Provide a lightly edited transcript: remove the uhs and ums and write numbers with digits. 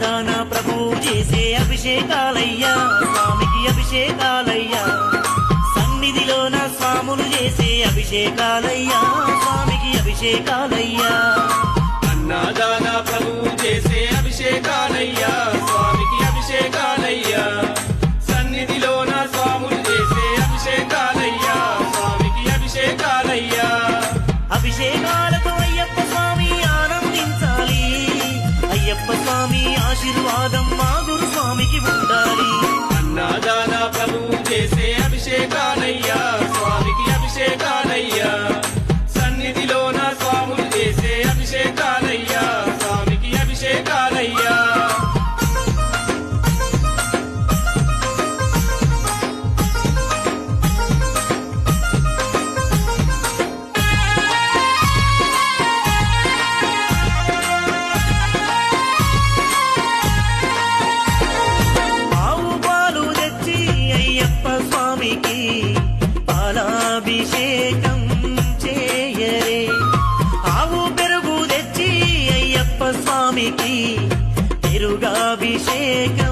అన్నదాన ప్రభువు చేసే అభిషేకాలయ్యా స్వామికి అభిషేకాలయ్యా సన్నిధిలోన స్వాములు చేసే అభిషేకాలయ్యా స్వామికి అభిషేకాలయ్యా అన్నదాన ప్రభువు చేసే అభిషేకాలయ్యా స్వామికి అభిషేకాలయ్యా సన్నిధిలోన స్వాములు చేసే అభిషేకాలయ్యా స్వామికి అభిషేకాలయ్యా అభిషేకాలతో అయ్యప్ప స్వామి ఆనందించాలి అయ్యప్ప స్వామి ఆశీర్వాదం మా గురు స్వామికి ఉండాలి అన్నదాన ప్రభువు చేసే అభిషేకాలయ్యా స్వామికి అభిషేకాలయ్యా సన్నిధిలోన స్వాములు చేసే అభిషేకాలయ్యా స్వామికి అభిషేకాలయ్యా ఆవు పాలు తెచ్చి అయ్యప్ప స్వామికి పాలాభిషేకం చేయరే ఆవు పెరుగు తెచ్చి అయ్యప్ప స్వామికి పెరుగాభిషేకం